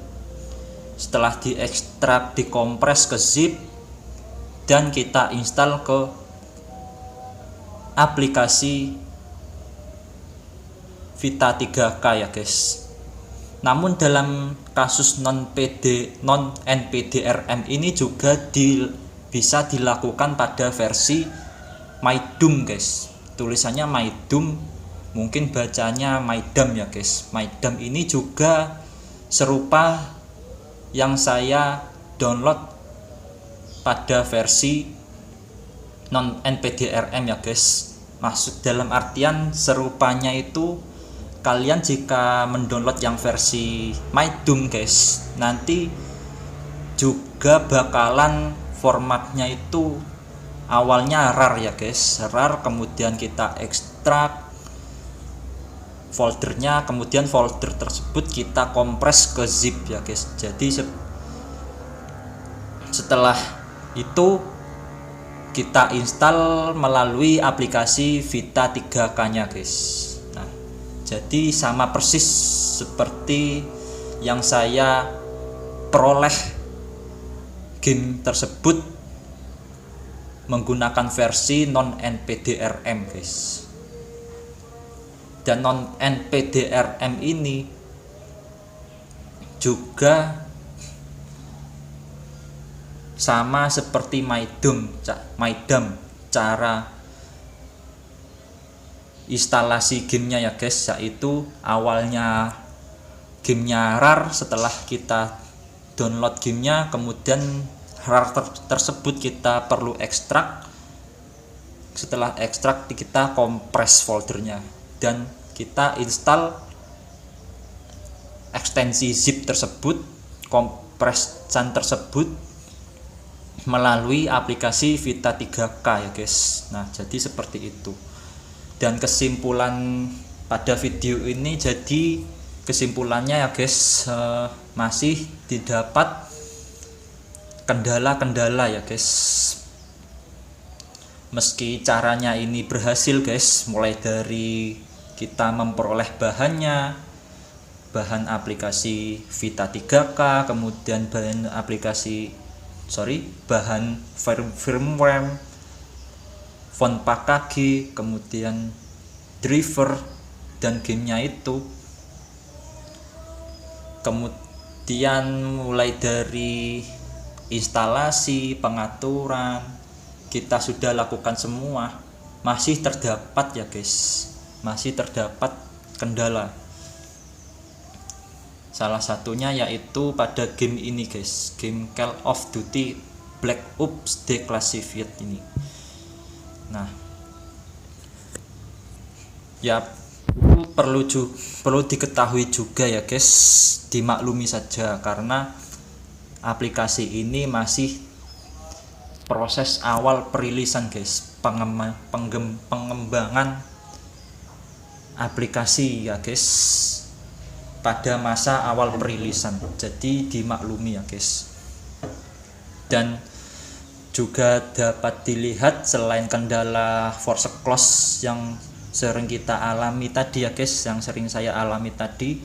setelah diekstrak dikompres ke zip dan kita install ke aplikasi Vita 3K ya guys. Namun dalam kasus non NPDRM ini juga bisa dilakukan pada versi MyDum guys. Tulisannya MyDum, mungkin bacanya Maidam ya guys. Maidam ini juga serupa yang saya download pada versi non NPDRM ya guys. Maksud dalam artian serupanya itu, kalian jika mendownload yang versi MyDum guys, nanti juga bakalan formatnya itu awalnya RAR ya guys, RAR, kemudian kita ekstrak foldernya, kemudian folder tersebut kita kompres ke zip ya guys. Jadi setelah itu kita install melalui aplikasi Vita 3K nya guys. Nah, jadi sama persis seperti yang saya peroleh game tersebut menggunakan versi non NPDRM guys. Dan non NPDRM ini juga sama seperti MyDum, cara instalasi gamenya ya guys, yaitu awalnya gamenya RAR, setelah kita download gamenya kemudian RAR tersebut kita perlu ekstrak, setelah ekstrak kita kompres foldernya dan kita install ekstensi zip tersebut, kompresan tersebut melalui aplikasi Vita 3K ya guys. Nah, jadi seperti itu. Dan kesimpulan pada video ini, jadi kesimpulannya ya guys, masih didapat kendala-kendala ya guys. Meski caranya ini berhasil guys, mulai dari kita memperoleh bahan aplikasi Vita 3K, kemudian bahan firmware, font package, kemudian driver dan gamenya itu, kemudian mulai dari instalasi, pengaturan, kita sudah lakukan semua. Masih terdapat ya guys, masih terdapat kendala. Salah satunya yaitu pada game ini guys, game Call of Duty Black Ops Declassified ini. Nah, ya itu perlu diketahui juga ya guys, dimaklumi saja karena aplikasi ini masih proses awal perilisan guys, pengembangan aplikasi ya guys, pada masa awal perilisan. Jadi dimaklumi ya guys. Dan juga dapat dilihat selain kendala force close yang sering kita alami tadi ya guys, yang sering saya alami tadi,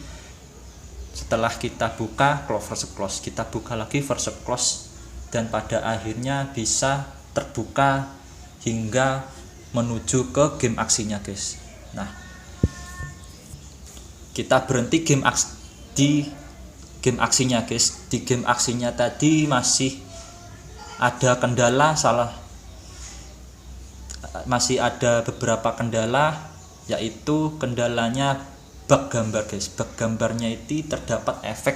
setelah kita buka force close, kita buka lagi force close, dan pada akhirnya bisa terbuka hingga menuju ke game aksinya guys. Nah, kita berhenti di game aksinya guys. Di game aksinya tadi masih ada kendala, masih ada beberapa kendala, yaitu kendalanya bug gambar guys. Bug gambarnya itu terdapat efek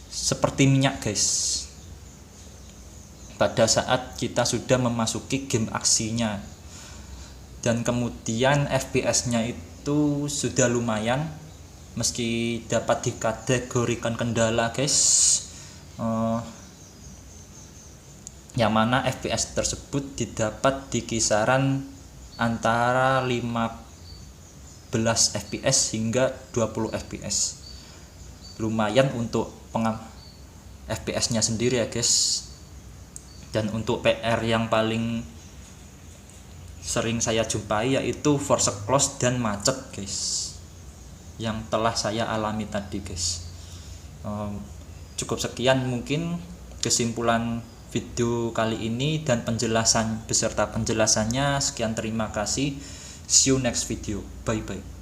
seperti minyak guys. pada saat kita sudah memasuki game aksinya. Dan kemudian FPS-nya itu sudah lumayan, meski dapat dikategorikan kendala guys, yang mana FPS tersebut didapat di kisaran antara 15 FPS hingga 20 FPS. Lumayan untuk FPS-nya sendiri ya guys. Dan untuk PR yang paling sering saya jumpai yaitu force close dan macet guys, yang telah saya alami tadi guys. Cukup sekian mungkin kesimpulan video kali ini dan penjelasan beserta penjelasannya. Sekian, terima kasih, see you next video, bye bye.